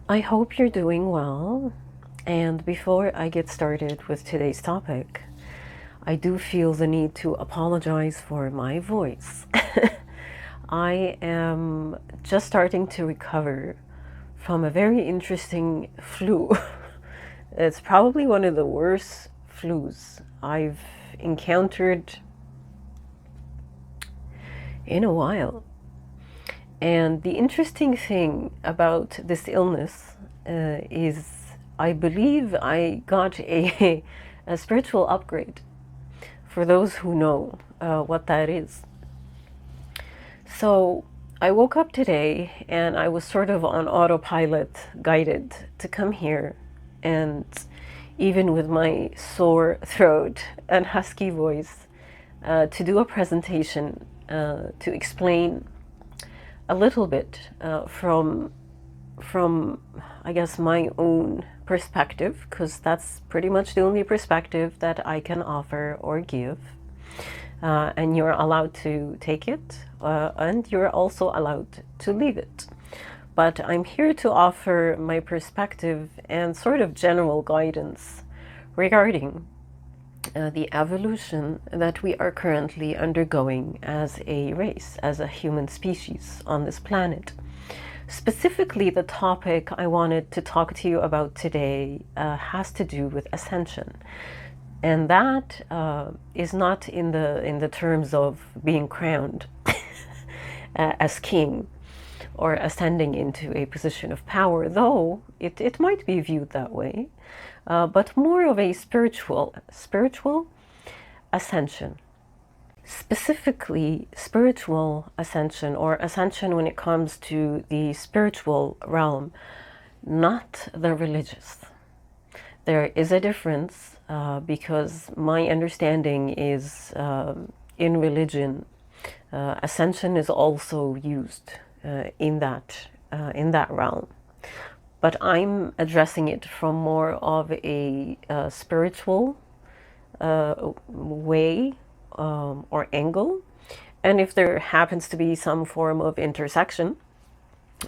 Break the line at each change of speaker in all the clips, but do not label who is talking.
I hope you're doing well. And before I get started with today's topic, I do feel the need to apologize for my voice. I am just starting to recover from a very interesting flu. It's probably one of the worst flus I've encountered in a while. And the interesting thing about this illness is I believe I got a spiritual upgrade, for those who know what that is. So I woke up today and I was sort of on autopilot, guided to come here. And even with my sore throat and husky voice, to do a presentation to explain a little bit from I guess my own perspective, because that's pretty much the only perspective that I can offer or give. And you're allowed to take it, and you're also allowed to leave it. But I'm here to offer my perspective and sort of general guidance regarding the evolution that we are currently undergoing as a race, as a human species on this planet. Specifically, the topic I wanted to talk to you about today has to do with ascension. And that is not in the terms of being crowned as king or ascending into a position of power, though it might be viewed that way, but more of a spiritual ascension. Specifically, spiritual ascension, or ascension when it comes to the spiritual realm, not the religious. There is a difference because my understanding is in religion, ascension is also used in that realm. But I'm addressing it from more of a spiritual way or angle. And if there happens to be some form of intersection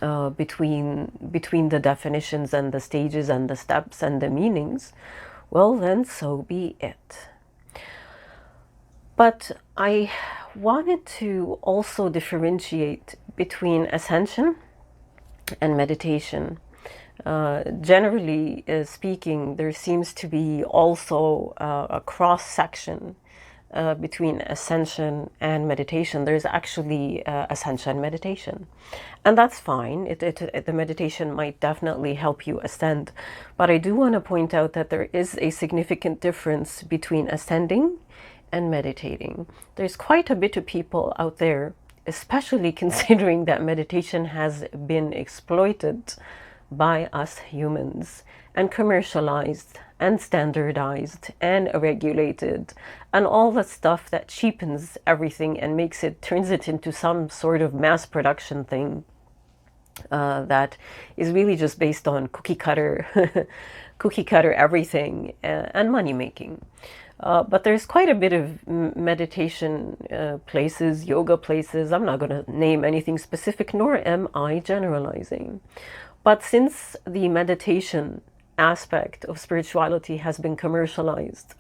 between the definitions and the stages and the steps and the meanings, well, then so be it. But I wanted to also differentiate between ascension and meditation. Generally speaking, there seems to be also a cross section between ascension and meditation. There's actually ascension meditation, and that's fine. The meditation might definitely help you ascend, but I do want to point out that there is a significant difference between ascending and meditating. There's quite a bit of people out there, especially considering that meditation has been exploited by us humans and commercialized and standardized and regulated and all the stuff that cheapens everything and turns it into some sort of mass production thing that is really just based on cookie cutter everything and money making. But there's quite a bit of meditation places, yoga places. I'm not going to name anything specific, nor am I generalizing. But since the meditation aspect of spirituality has been commercialized,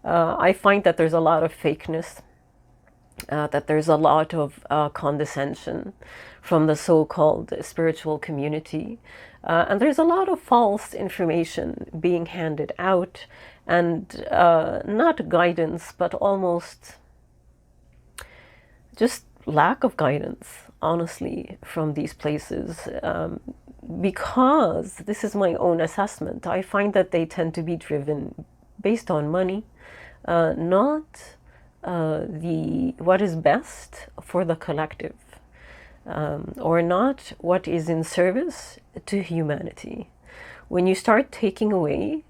I find that there's a lot of fakeness, that there's a lot of condescension from the so-called spiritual community. And there's a lot of false information being handed out, and not guidance, but almost just lack of guidance, honestly, from these places. Because this is my own assessment, I find that they tend to be driven based on money, not what is best for the collective, or not what is in service to humanity. When you start taking away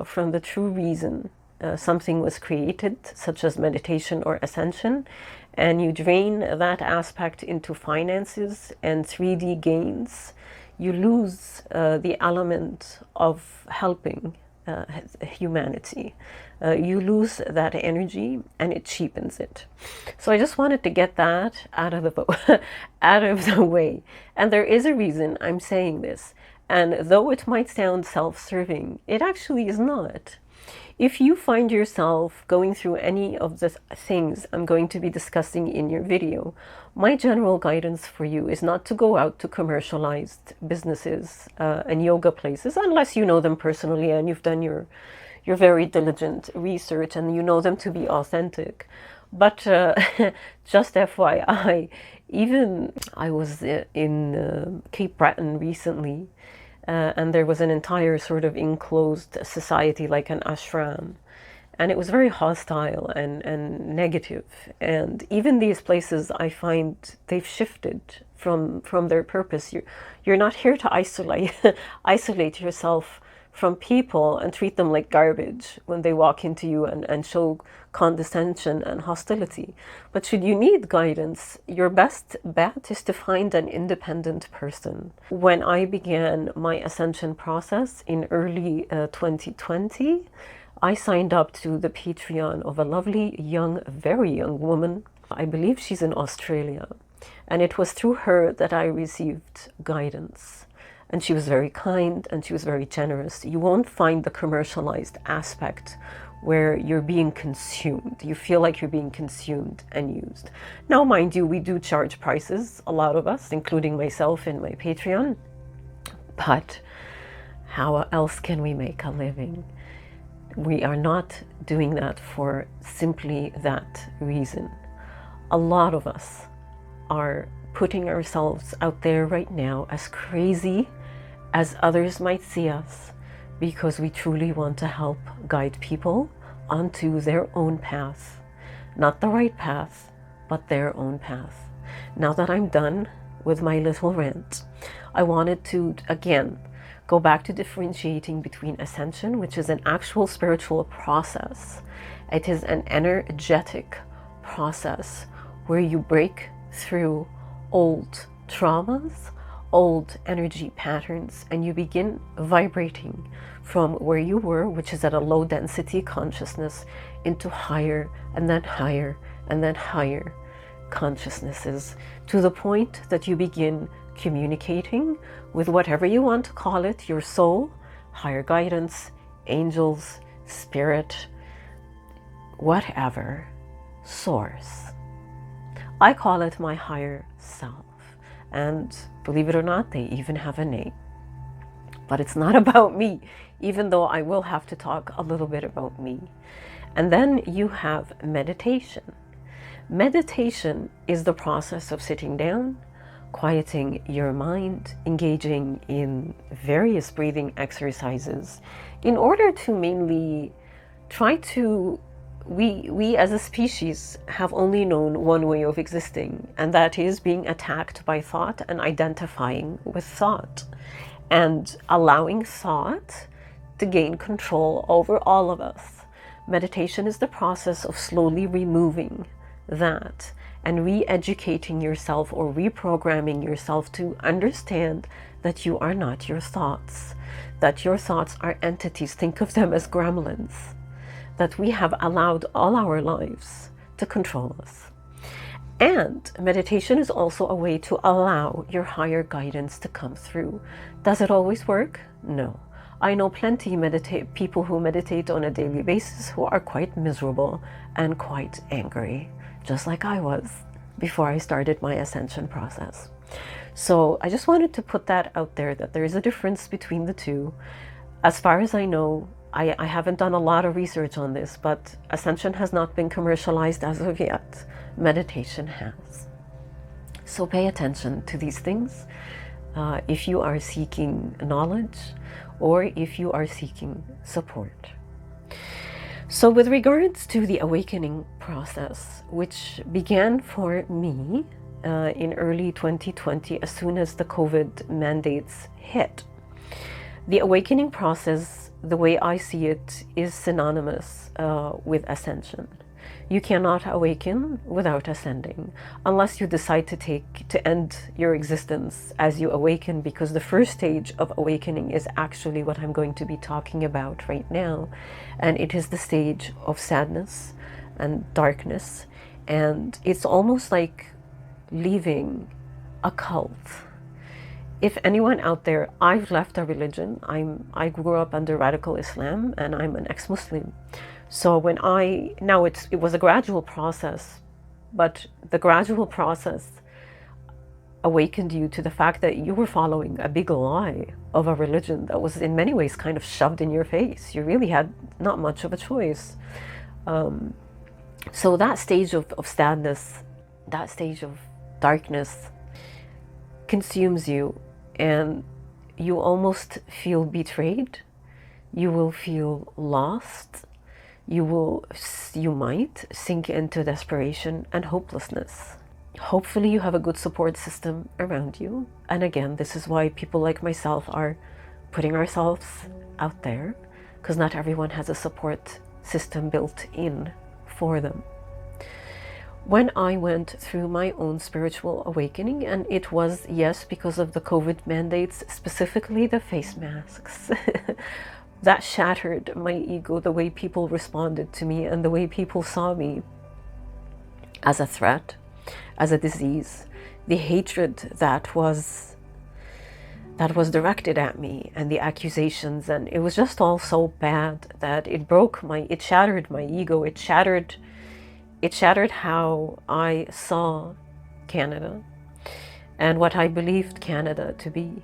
from the true reason something was created, such as meditation or ascension, and you drain that aspect into finances and 3D gains, you lose the element of helping humanity. You lose that energy and it cheapens it. So I just wanted to get that out of the way. And there is a reason I'm saying this. And though it might sound self-serving, it actually is not. If you find yourself going through any of the things I'm going to be discussing in your video, my general guidance for you is not to go out to commercialized businesses and yoga places, unless you know them personally and you've done your very diligent research and you know them to be authentic. But just FYI, even I was in Cape Breton recently, and there was an entire sort of enclosed society, like an ashram. And it was very hostile and negative. And even these places, I find they've shifted from their purpose. You're not here to isolate yourself from people and treat them like garbage when they walk into you and show condescension and hostility. But should you need guidance, your best bet is to find an independent person. When I began my ascension process in early 2020, I signed up to the Patreon of a lovely, young, very young woman. I believe she's in Australia. And it was through her that I received guidance. And she was very kind and she was very generous. You won't find the commercialized aspect where you're being consumed. You feel like you're being consumed and used. Now, mind you, we do charge prices, a lot of us, including myself in my Patreon. But how else can we make a living? We are not doing that for simply that reason. A lot of us are putting ourselves out there right now as crazy as others might see us, because we truly want to help guide people onto their own path. Not the right path, but their own path. Now that I'm done with my little rant, I wanted to, again, go back to differentiating between ascension, which is an actual spiritual process. It is an energetic process where you break through old traumas, old energy patterns, and you begin vibrating from where you were, which is at a low density consciousness, into higher and then higher and then higher consciousnesses, to the point that you begin communicating with whatever you want to call it, your soul, higher guidance, angels, spirit, whatever, source. I call it my higher self. And believe it or not, they even have a name. But it's not about me, even though I will have to talk a little bit about me. And then you have meditation. Meditation is the process of sitting down, quieting your mind, engaging in various breathing exercises in order to mainly try to, we as a species have only known one way of existing, and that is being attacked by thought and identifying with thought and allowing thought to gain control over all of us. Meditation is the process of slowly removing that and re-educating yourself or reprogramming yourself to understand that you are not your thoughts, that your thoughts are entities. Think of them as gremlins that we have allowed all our lives to control us. And meditation is also a way to allow your higher guidance to come through. Does it always work? No. I know plenty people who meditate on a daily basis who are quite miserable and quite angry, just like I was before I started my ascension process. So I just wanted to put that out there, that there is a difference between the two. As far as I know, I haven't done a lot of research on this, but ascension has not been commercialized as of yet. Meditation has. So pay attention to these things if you are seeking knowledge or if you are seeking support. So with regards to the awakening process, which began for me in early 2020, as soon as the COVID mandates hit, the awakening process, the way I see it, is synonymous with ascension. You cannot awaken without ascending, unless you decide to end your existence as you awaken, because the first stage of awakening is actually what I'm going to be talking about right now, and it is the stage of sadness and darkness, and it's almost like leaving a cult. if anyone out there, I've left a religion. I grew up under radical Islam, and I'm an ex-Muslim. So it was a gradual process, but the gradual process awakened you to the fact that you were following a big lie of a religion that was in many ways kind of shoved in your face. You really had not much of a choice. So that stage of sadness, that stage of darkness consumes you, and you almost feel betrayed. You will feel lost. You might sink into desperation and hopelessness. Hopefully you have a good support system around you. And again, this is why people like myself are putting ourselves out there, because not everyone has a support system built in for them. When I went through my own spiritual awakening, and it was, yes, because of the COVID mandates, specifically the face masks, that shattered my ego, the way people responded to me and the way people saw me as a threat, as a disease, the hatred that was directed at me, and the accusations, and it was just all so bad that it shattered my ego. It shattered how I saw Canada and what I believed Canada to be.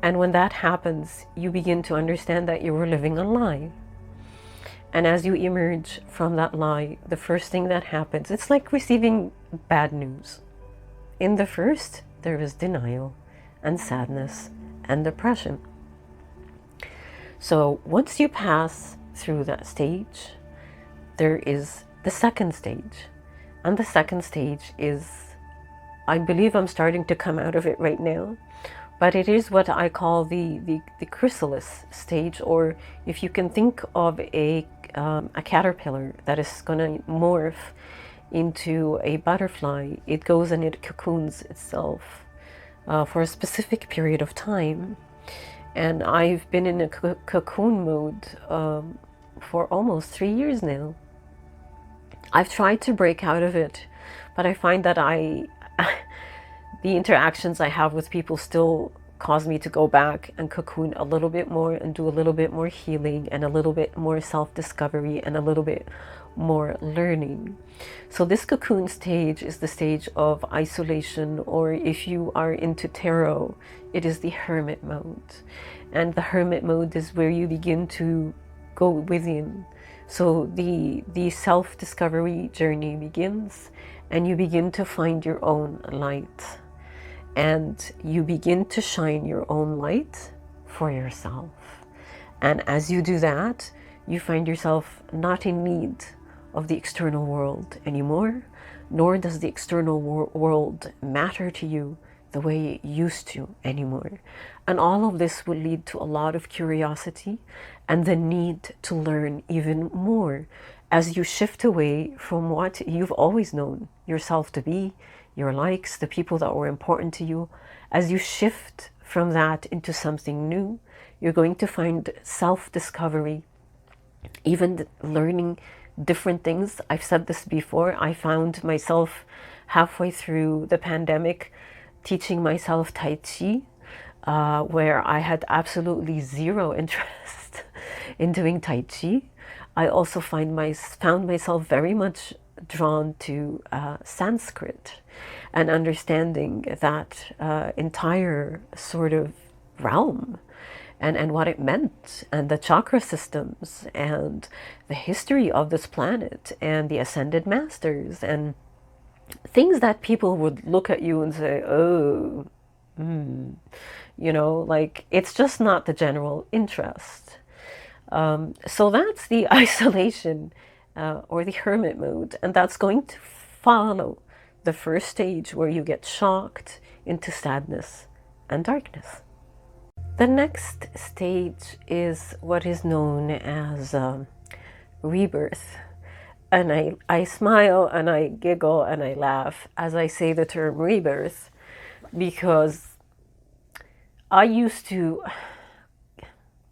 And when that happens, you begin to understand that you were living a lie. And as you emerge from that lie, the first thing that happens, it's like receiving bad news. In the first, there is denial and sadness and depression. So once you pass through that stage, there is the second stage. And the second stage is, I believe I'm starting to come out of it right now, but it is what I call the chrysalis stage, or if you can think of a caterpillar that is going to morph into a butterfly. It goes and it cocoons itself for a specific period of time. And I've been in a cocoon mode for almost 3 years now. I've tried to break out of it, but I find that the interactions I have with people still cause me to go back and cocoon a little bit more and do a little bit more healing and a little bit more self-discovery and a little bit more learning. So this cocoon stage is the stage of isolation, or if you are into tarot, it is the hermit mode. And the hermit mode is where you begin to go within. So the self-discovery journey begins, and you begin to find your own light. And you begin to shine your own light for yourself. And as you do that, you find yourself not in need of the external world anymore, nor does the external world matter to you the way it used to anymore. And all of this will lead to a lot of curiosity and the need to learn even more as you shift away from what you've always known yourself to be, your likes, the people that were important to you. As you shift from that into something new, you're going to find self-discovery, even learning different things. I've said this before. I found myself halfway through the pandemic teaching myself Tai Chi, where I had absolutely zero interest in doing Tai Chi. I also found myself very much drawn to Sanskrit and understanding that entire sort of realm and what it meant, and the chakra systems and the history of this planet and the ascended masters and things that people would look at you and say, oh, you know, like it's just not the general interest. So that's the isolation or the hermit mode, and that's going to follow the first stage where you get shocked into sadness and darkness. The next stage is what is known as rebirth. And I smile and I giggle and I laugh as I say the term rebirth, because I used to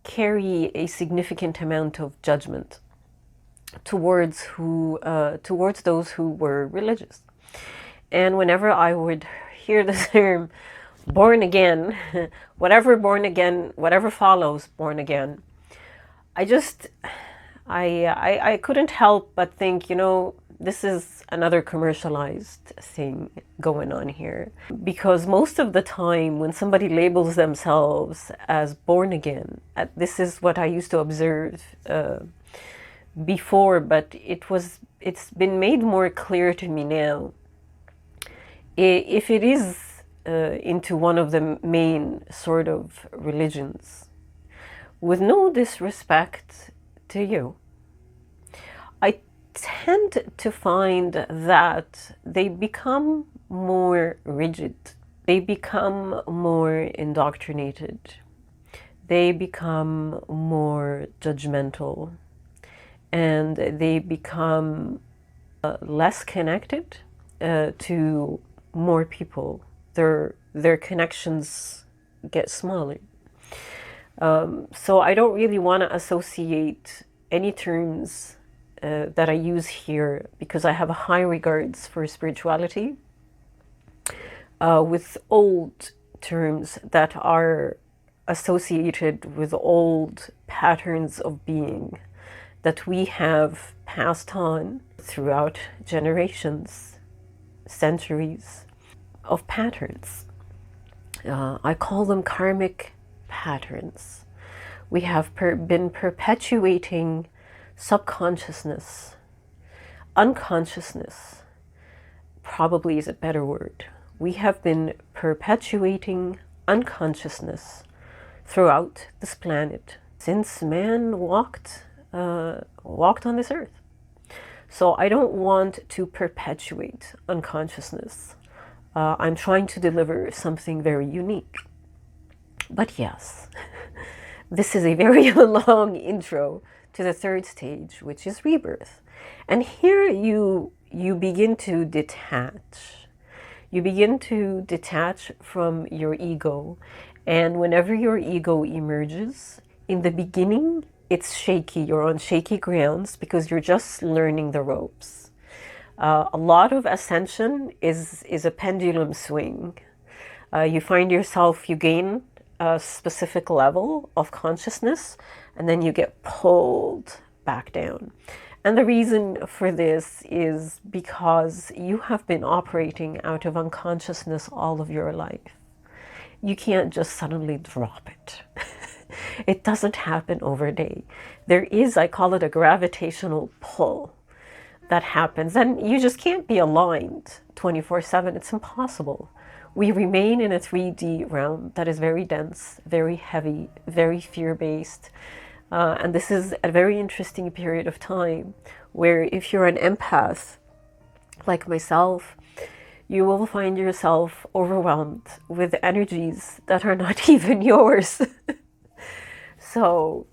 carry a significant amount of judgment towards those who were religious. And whenever I would hear the term born again, whatever born again, whatever follows born again, I just, I couldn't help but think, you know, this is another commercialized thing going on here. Because most of the time when somebody labels themselves as born again, this is what I used to observe before, but it's been made more clear to me now. If it is into one of the main sort of religions, with no disrespect to you, I tend to find that they become more rigid. They become more indoctrinated. They become more judgmental. And they become less connected to more people. Their connections get smaller. So I don't really want to associate any terms that I use here, because I have a high regards for spirituality, with old terms that are associated with old patterns of being that we have passed on throughout generations, centuries of patterns. I call them karmic patterns. We have been perpetuating subconsciousness, unconsciousness, probably is a better word. We have been perpetuating unconsciousness throughout this planet since man walked on this earth. So I don't want to perpetuate unconsciousness. I'm trying to deliver something very unique. But yes, this is a very long intro to the third stage, which is rebirth. And here you begin to detach. You begin to detach from your ego. And whenever your ego emerges, in the beginning, it's shaky. You're on shaky grounds because you're just learning the ropes. A lot of ascension is a pendulum swing. You find yourself, you gain a specific level of consciousness, and then you get pulled back down. And the reason for this is because you have been operating out of unconsciousness all of your life. You can't just suddenly drop it. It doesn't happen overnight. There is, I call it a gravitational pull that happens, and you just can't be aligned 24/7. It's impossible. We remain in a 3D realm that is very dense, very heavy, very fear-based. And this is a very interesting period of time where if you're an empath like myself, you will find yourself overwhelmed with energies that are not even yours. So,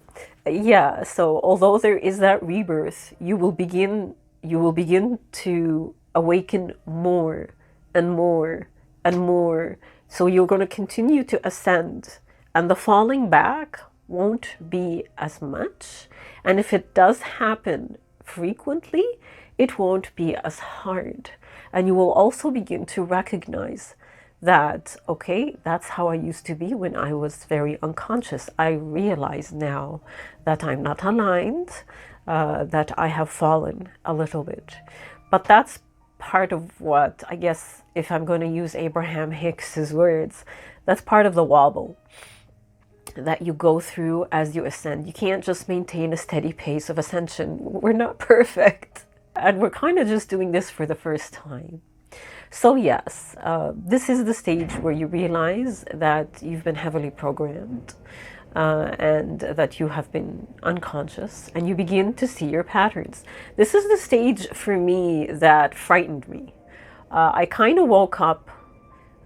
yeah, so although there is that rebirth, you will begin to awaken more and more and more. So you're going to continue to ascend, and the falling back won't be as much. And if it does happen frequently, it won't be as hard. And you will also begin to recognize that, okay, that's how I used to be when I was very unconscious. I realize now that I'm not aligned, that I have fallen a little bit. But that's part of what, I guess, if I'm going to use Abraham Hicks's words, that's part of the wobble that you go through as you ascend. You can't just maintain a steady pace of ascension. We're not perfect. And we're kind of just doing this for the first time. So yes, this is the stage where you realize that you've been heavily programmed and that you have been unconscious, and you begin to see your patterns. This is the stage for me that frightened me. I kind of woke up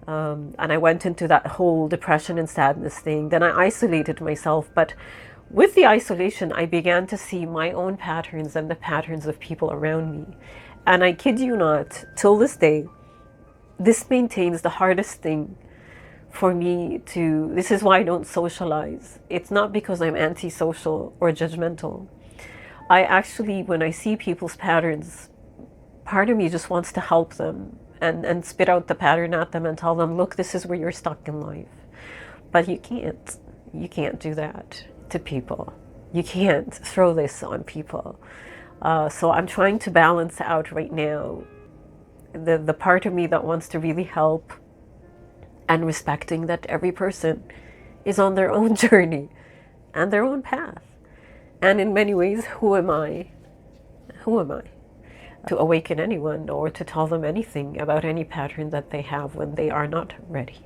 and I went into that whole depression and sadness thing. Then I isolated myself, but with the isolation, I began to see my own patterns and the patterns of people around me. And I kid you not, till this day, this maintains the hardest thing for me to, this is why I don't socialize. It's not because I'm antisocial or judgmental. I actually, when I see people's patterns, part of me just wants to help them and spit out the pattern at them and tell them, look, this is where you're stuck in life. But you can't. You can't do that to people. You can't throw this on people. So I'm trying to balance out right now the part of me that wants to really help, and respecting that every person is on their own journey and their own path. And in many ways, who am I? Who am I to awaken anyone or to tell them anything about any pattern that they have when they are not ready?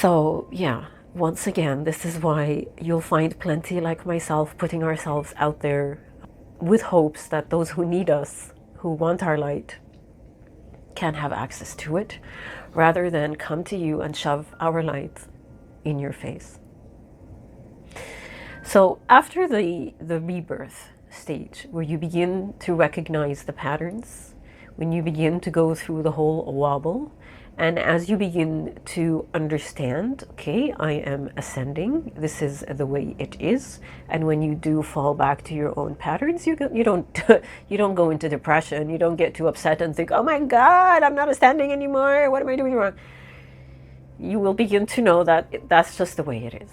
So yeah, once again, this is why you'll find plenty like myself putting ourselves out there with hopes that those who need us, who want our light, can have access to it, rather than come to you and shove our light in your face. So after the rebirth stage, where you begin to recognize the patterns, when you begin to go through the whole wobble, and as you begin to understand, okay, I am ascending, this is the way it is, and when you do fall back to your own patterns, you don't you don't go into depression, you don't get too upset and think, oh my God, I'm not ascending anymore, what am I doing wrong? You will begin to know that that's just the way it is.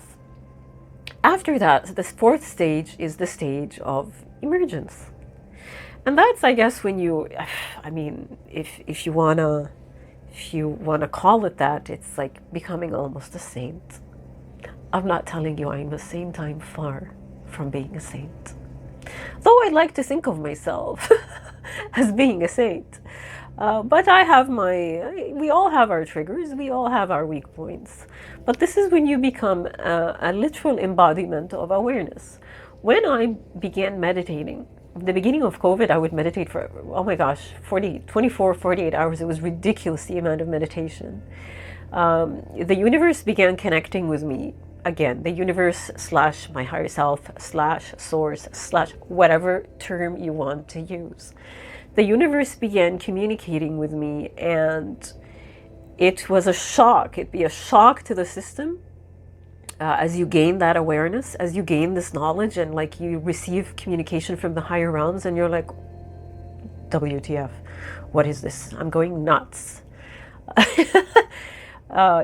After that, the fourth stage is the stage of emergence. And that's, I guess, when you, I mean, if you wanna call it that, it's like becoming almost a saint. I'm not telling you I'm a saint, I'm far from being a saint. Though I like to think of myself as being a saint. But I have we all have our triggers, we all have our weak points. But this is when you become a literal embodiment of awareness. When I began meditating, the beginning of COVID, I would meditate for, oh my gosh, 24, 48 hours. It was ridiculous, the amount of meditation. The universe began connecting with me. Again, the universe / my higher self / source / whatever term you want to use. The universe began communicating with me, and it was a shock. It'd be a shock to the system. As you gain that awareness, as you gain this knowledge, and like you receive communication from the higher realms, and you're like, WTF, what is this? I'm going nuts.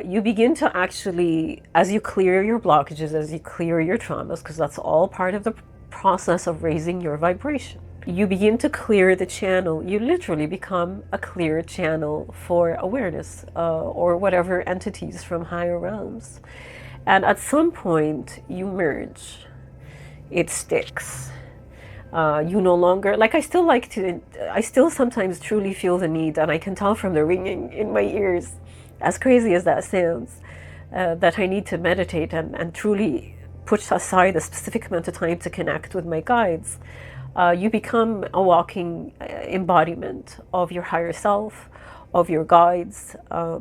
You begin to actually, as you clear your blockages, as you clear your traumas, because that's all part of the process of raising your vibration, you begin to clear the channel. You literally become a clear channel for awareness or whatever entities from higher realms. And at some point, you merge. It sticks. You no longer, like I still sometimes truly feel the need, and I can tell from the ringing in my ears, as crazy as that sounds, that I need to meditate and truly put aside a specific amount of time to connect with my guides. You become a walking embodiment of your higher self, of your guides.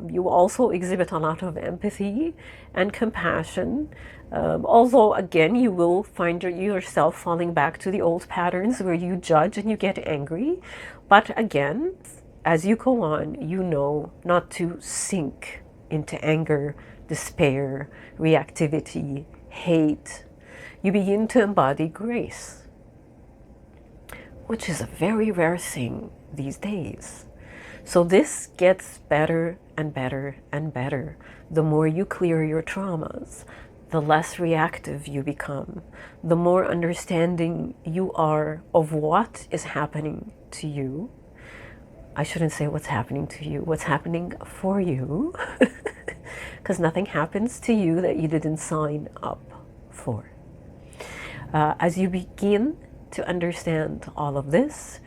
You also exhibit a lot of empathy and compassion. Although, again, you will find yourself falling back to the old patterns where you judge and you get angry. But again, as you go on, you know not to sink into anger, despair, reactivity, hate. You begin to embody grace, which is a very rare thing these days. So this gets better and better and better. The more you clear your traumas, the less reactive you become, the more understanding you are of what is happening to you. I shouldn't say what's happening to you, what's happening for you, because nothing happens to you that you didn't sign up for. As you begin to understand all of this,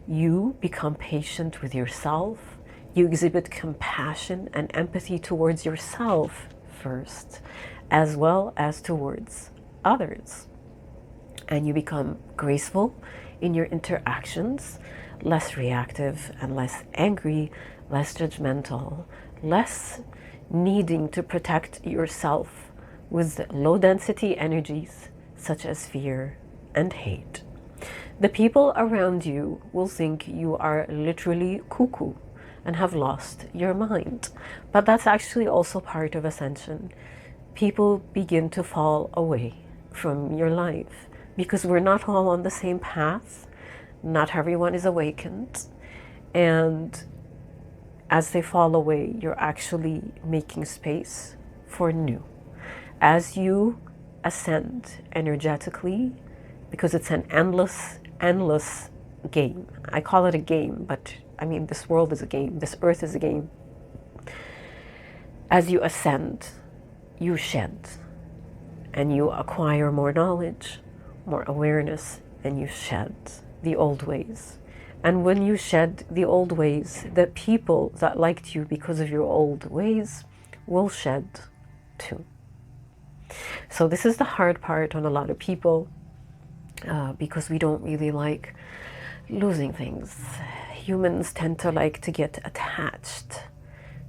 you become patient with yourself. You exhibit compassion and empathy towards yourself first, as well as towards others. And you become graceful in your interactions, less reactive and less angry, less judgmental, less needing to protect yourself with low density energies such as fear and hate. The people around you will think you are literally cuckoo and have lost your mind. But that's actually also part of ascension. People begin to fall away from your life because we're not all on the same path. Not everyone is awakened. And as they fall away, you're actually making space for new. As you ascend energetically, because it's an endless game. I call it a game, but I mean, this world is a game. This earth is a game. As you ascend, you shed, and you acquire more knowledge, more awareness, and you shed the old ways. And when you shed the old ways, the people that liked you because of your old ways will shed too. So this is the hard part on a lot of people, because we don't really like losing things. Humans tend to like to get attached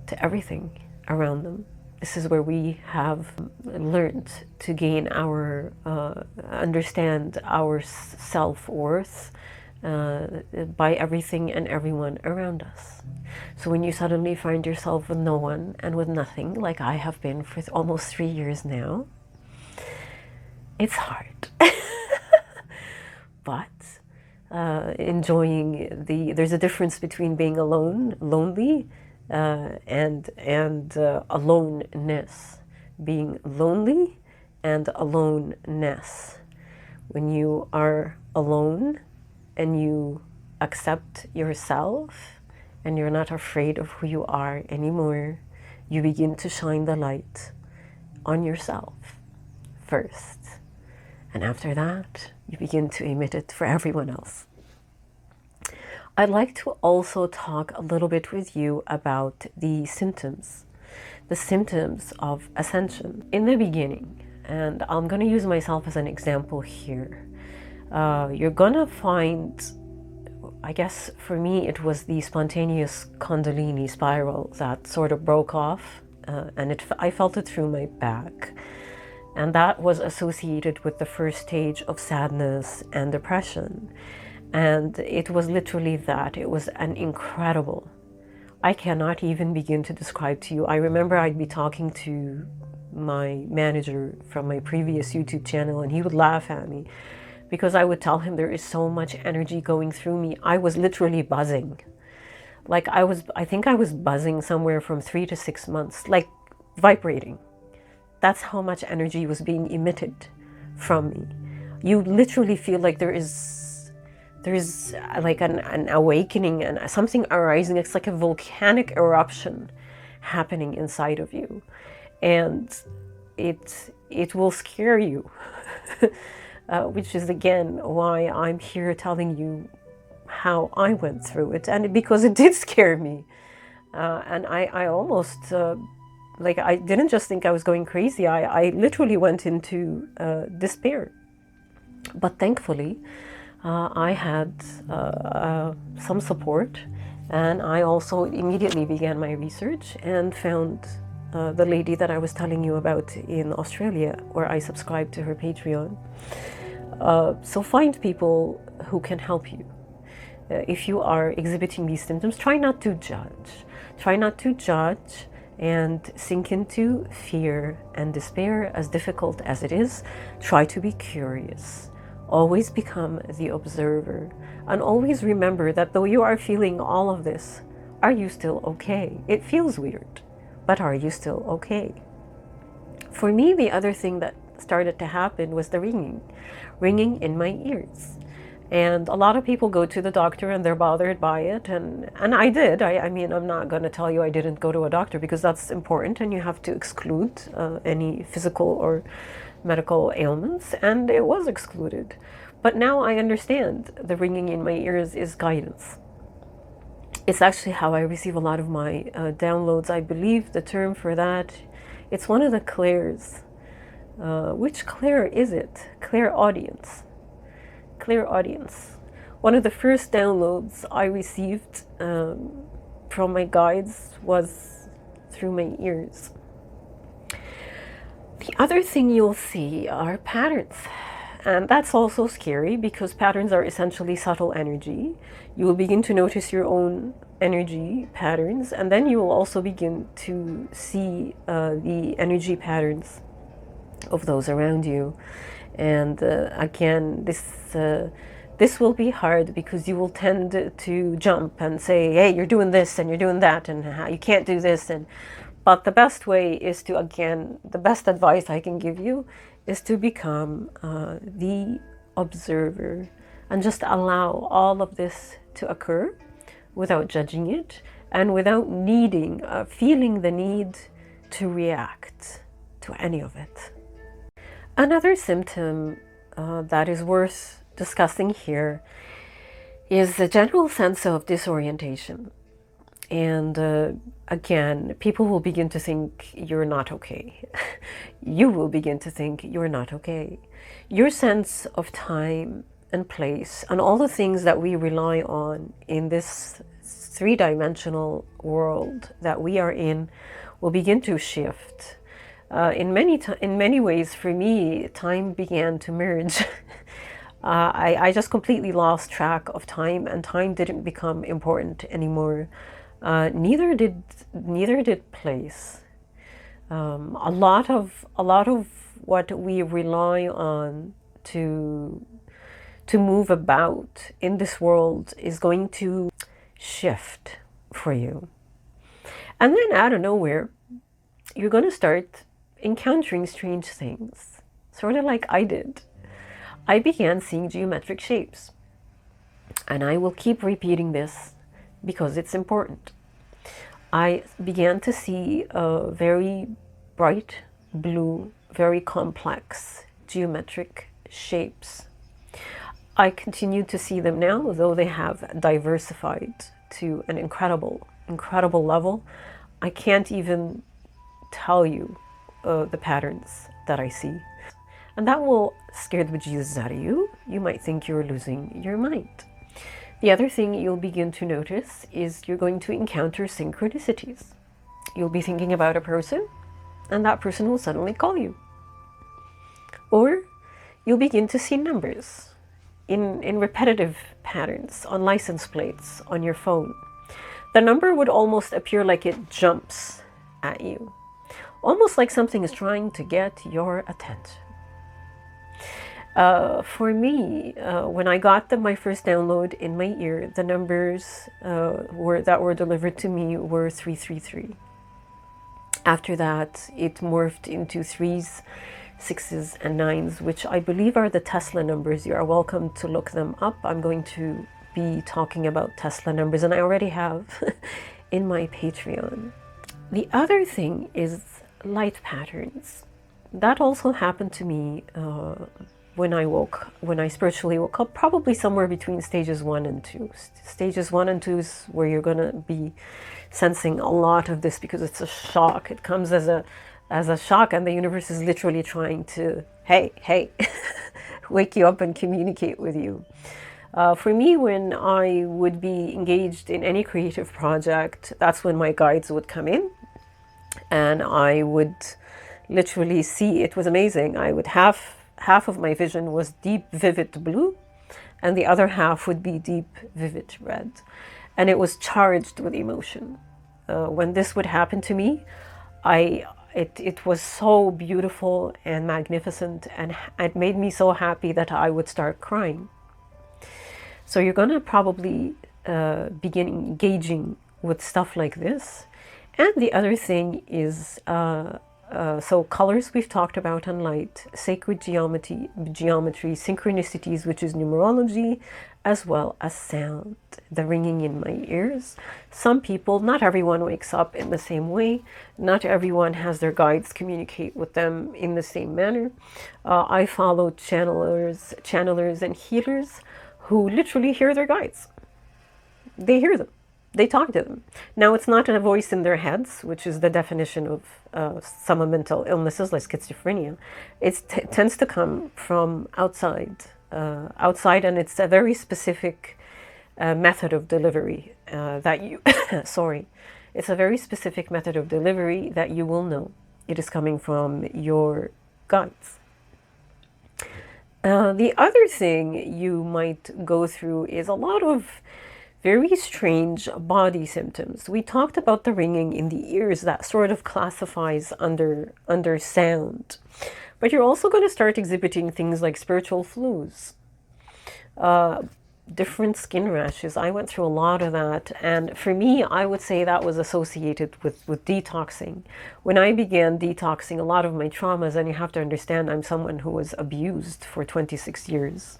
to everything around them. This is where we have learned to gain our, understand our self-worth by everything and everyone around us. So when you suddenly find yourself with no one and with nothing, like I have been for almost 3 years now, it's hard. But enjoying there's a difference between being alone, lonely, and aloneness. Being lonely and aloneness. When you are alone and you accept yourself and you're not afraid of who you are anymore, you begin to shine the light on yourself first. And after that, you begin to emit it for everyone else. I'd like to also talk a little bit with you about the symptoms of ascension. In the beginning, and I'm going to use myself as an example here, you're going to find, I guess for me, it was the spontaneous Kundalini spiral that sort of broke off, and I felt it through my back. And that was associated with the first stage of sadness and depression. And it was literally that. It was an incredible, I cannot even begin to describe to you. I remember I'd be talking to my manager from my previous YouTube channel, and he would laugh at me because I would tell him there is so much energy going through me. I was literally buzzing. Like I think I was buzzing somewhere from 3 to 6 months, like vibrating. That's how much energy was being emitted from me. You literally feel like there is like an awakening and something arising. It's like a volcanic eruption happening inside of you. And it will scare you, which is again why I'm here telling you how I went through it. And because it did scare me. And I almost... like I didn't just think I was going crazy. I literally went into despair. But thankfully, I had some support, and I also immediately began my research and found the lady that I was telling you about in Australia, where I subscribed to her Patreon. So find people who can help you. If you are exhibiting these symptoms, try not to judge. Try not to judge and sink into fear and despair, as difficult as it is. Try to be curious. Always become the observer. And always remember that though you are feeling all of this, are you still okay? It feels weird, but are you still okay? For me, the other thing that started to happen was the ringing in my ears. And a lot of people go to the doctor and they're bothered by it. And I did. I mean, I'm not going to tell you I didn't go to a doctor, because that's important and you have to exclude any physical or medical ailments. And it was excluded. But now I understand the ringing in my ears is guidance. It's actually how I receive a lot of my downloads. I believe the term for that, it's one of the clairs. Which clair is it? Clairaudience. Clairaudience. One of the first downloads I received from my guides was through my ears. The other thing you'll see are patterns. And that's also scary, because patterns are essentially subtle energy. You will begin to notice your own energy patterns, and then you will also begin to see the energy patterns of those around you. And again, This will be hard because you will tend to jump and say, hey, you're doing this and you're doing that and you can't do this. But the best way is to, again, the best advice I can give you is to become the observer and just allow all of this to occur without judging it and without feeling the need to react to any of it. Another symptom that is worth discussing here is the general sense of disorientation. And again, people will begin to think you're not okay. You will begin to think you're not okay. Your sense of time and place and all the things that we rely on in this three-dimensional world that we are in will begin to shift. In many ways, for me, time began to merge. I just completely lost track of time, and time didn't become important anymore. Neither did place. A lot of what we rely on to move about in this world is going to shift for you. And then out of nowhere, you're going to start encountering strange things, sort of like I did. I began seeing geometric shapes. And I will keep repeating this because it's important. I began to see very bright blue, very complex geometric shapes. I continue to see them now, though they have diversified to an incredible level. I can't even tell you the patterns that I see. And that will scare the bejesus out of you. You might think you're losing your mind. The other thing you'll begin to notice is you're going to encounter synchronicities. You'll be thinking about a person, and that person will suddenly call you. Or you'll begin to see numbers in repetitive patterns on license plates on your phone. The number would almost appear like it jumps at you, almost like something is trying to get your attention. For me, when I got my first download in my ear, the numbers that were delivered to me were 333. After that, it morphed into 3s, 6s, and 9s, which I believe are the Tesla numbers. You are welcome to look them up. I'm going to be talking about Tesla numbers, and I already have in my Patreon. The other thing is light patterns. That also happened to me when I spiritually woke up, probably somewhere between stages 1 and 2. Stages 1 and 2 is where you're gonna be sensing a lot of this because it's a shock. It comes as a shock, and the universe is literally trying to, hey, wake you up and communicate with you. For me, when I would be engaged in any creative project, that's when my guides would come in, and I would literally see. It was amazing. I would half of my vision was deep, vivid blue, and the other half would be deep, vivid red. And it was charged with emotion. When this would happen to me, it was so beautiful and magnificent, and it made me so happy that I would start crying. So you're going to probably begin engaging with stuff like this. And the other thing is, so colors we've talked about, and light, sacred geometry, synchronicities, which is numerology, as well as sound, the ringing in my ears. Some people, not everyone wakes up in the same way. Not everyone has their guides communicate with them in the same manner. I follow channelers and healers who literally hear their guides. They hear them. They talk to them. Now, it's not a voice in their heads, which is the definition of some mental illnesses like schizophrenia. It tends to come from outside, and it's a very specific method of delivery that you, sorry, it's a very specific method of delivery that you will know. It is coming from your guides. The other thing you might go through is a lot of very strange body symptoms. We talked about the ringing in the ears. That sort of classifies under sound. But you're also going to start exhibiting things like spiritual flus. different skin rashes. I went through a lot of that. And for me, I would say that was associated with detoxing. When I began detoxing a lot of my traumas, and you have to understand, I'm someone who was abused for 26 years.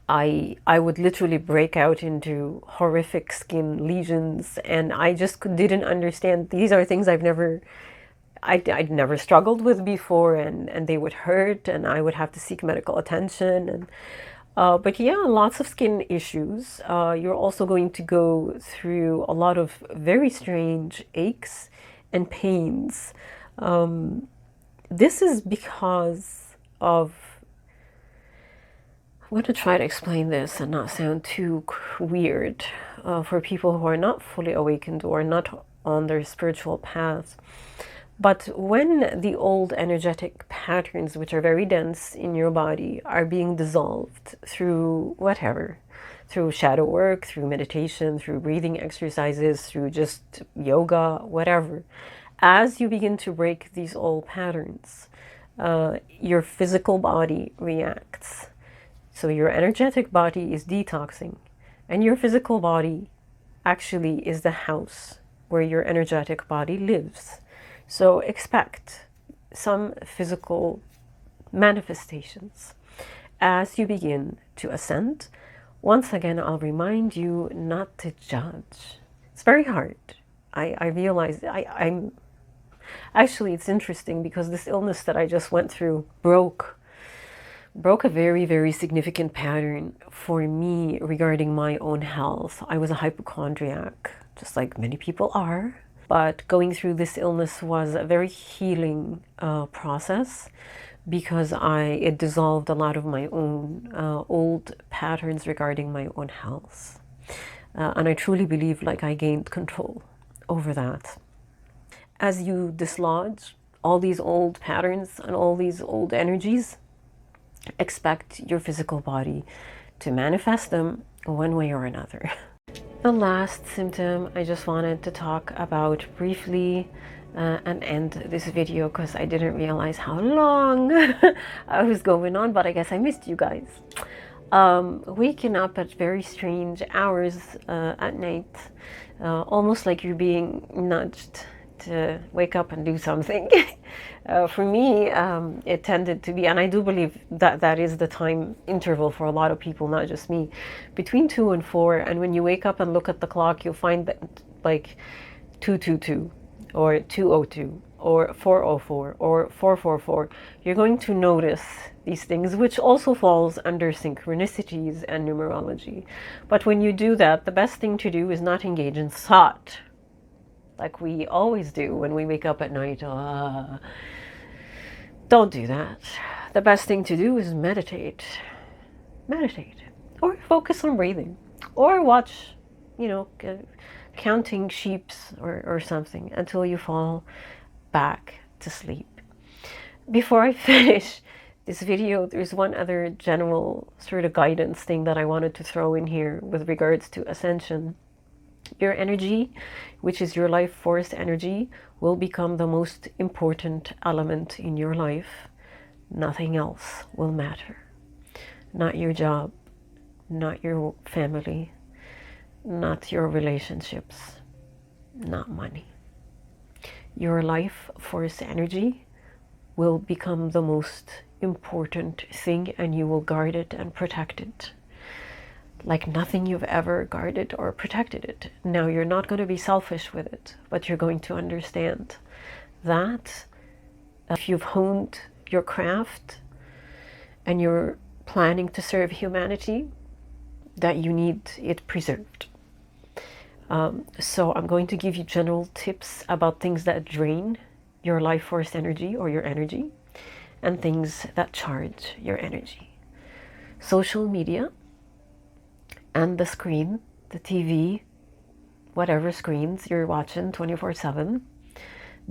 I would literally break out into horrific skin lesions, and I just didn't understand. These are things I'd never struggled with before, and they would hurt, and I would have to seek medical attention. And but yeah, lots of skin issues. You're also going to go through a lot of very strange aches and pains. This is because of, I'm going to try to explain this and not sound too weird for people who are not fully awakened or not on their spiritual path. But when the old energetic patterns, which are very dense in your body, are being dissolved through whatever, through shadow work, through meditation, through breathing exercises, through just yoga, whatever, as you begin to break these old patterns, your physical body reacts. So your energetic body is detoxing, and your physical body actually is the house where your energetic body lives. So expect some physical manifestations as you begin to ascend. Once again, I'll remind you not to judge. It's very hard. I realize I'm actually, it's interesting because this illness that I just went through broke a very, very significant pattern for me regarding my own health. I was a hypochondriac, just like many people are. But going through this illness was a very healing process because it dissolved a lot of my own old patterns regarding my own health. And I truly believe like I gained control over that. As you dislodge all these old patterns and all these old energies, expect your physical body to manifest them one way or another. The last symptom I just wanted to talk about briefly and end this video because I didn't realize how long I was going on, but I guess I missed you guys. Waking up at very strange hours at night, almost like you're being nudged to wake up and do something. For me, it tended to be, and I do believe that that is the time interval for a lot of people, not just me, between 2 and 4. And when you wake up and look at the clock, you'll find that like 222 or 202 or 404 or 444. You're going to notice these things, which also falls under synchronicities and numerology. But when you do that, the best thing to do is not engage in thought like we always do when we wake up at night. Don't do that. The best thing to do is meditate, or focus on breathing, or watch, counting sheeps or something until you fall back to sleep. Before I finish this video, there's one other general sort of guidance thing that I wanted to throw in here with regards to ascension. Your energy, which is your life force energy, will become the most important element in your life. Nothing else will matter. Not your job, not your family, not your relationships, not money. Your life force energy will become the most important thing, and you will guard it and protect it like nothing you've ever guarded or protected it. Now, you're not going to be selfish with it, but you're going to understand that if you've honed your craft and you're planning to serve humanity, that you need it preserved. So I'm going to give you general tips about things that drain your life force energy or your energy, and things that charge your energy. Social media and the screen, the TV, whatever screens you're watching 24/7,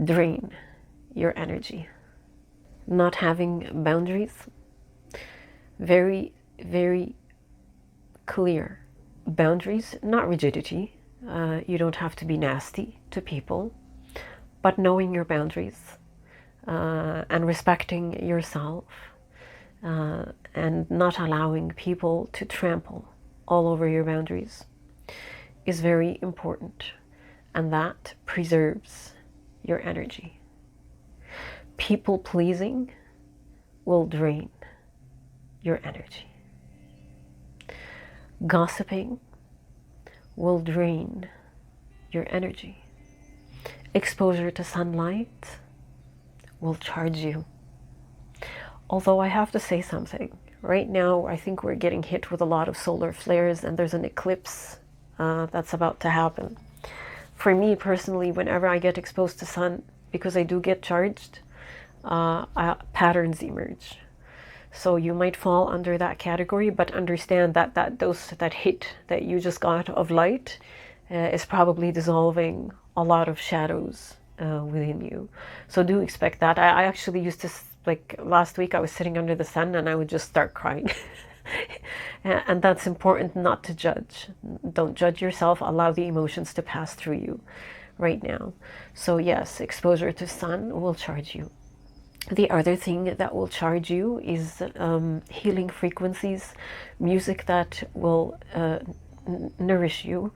drain your energy. Not having boundaries, very, very clear boundaries, not rigidity. You don't have to be nasty to people, but knowing your boundaries and respecting yourself and not allowing people to trample all over your boundaries is very important, and that preserves your energy. People pleasing will drain your energy. Gossiping will drain your energy. Exposure to sunlight will charge you. Although I have to say something, right now I think we're getting hit with a lot of solar flares, and there's an eclipse that's about to happen. For me personally, whenever I get exposed to sun, because I do get charged, patterns emerge. So you might fall under that category, but understand that that hit that you just got of light is probably dissolving a lot of shadows within you. So do expect that. I actually used to, like last week, I was sitting under the sun and I would just start crying. And that's important, not to judge. Don't judge yourself. Allow the emotions to pass through you right now. So yes, exposure to sun will charge you. The other thing that will charge you is healing frequencies, music that will nourish you,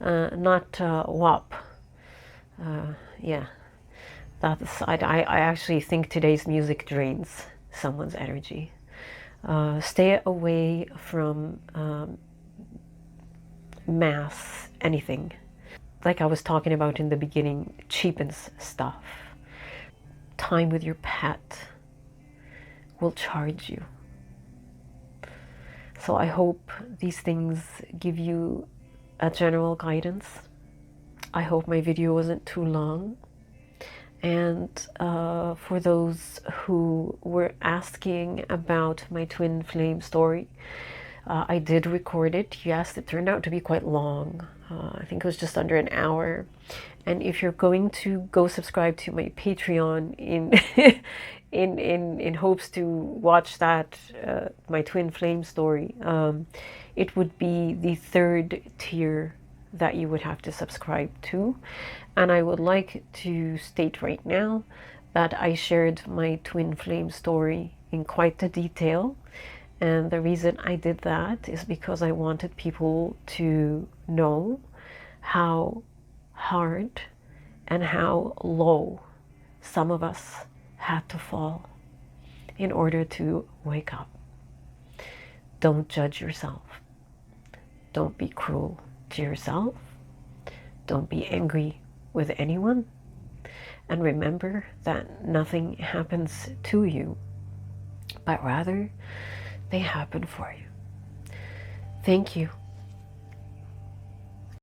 not WAP. Yeah, that's, I actually think today's music drains someone's energy. Stay away from mass anything. Like I was talking about in the beginning, cheapens stuff. Time with your pet will charge you. So I hope these things give you a general guidance. I hope my video wasn't too long. And for those who were asking about my twin flame story, I did record it. Yes, it turned out to be quite long. I think it was just under an hour. And if you're going to go subscribe to my Patreon in in hopes to watch that my twin flame story, it would be the third tier that you would have to subscribe to. And I would like to state right now that I shared my twin flame story in quite the detail. And the reason I did that is because I wanted people to know how hard and how low some of us had to fall in order to wake up. Don't judge yourself. Don't be cruel to yourself. Don't be angry with anyone. And remember that nothing happens to you, but rather they happen for you. Thank you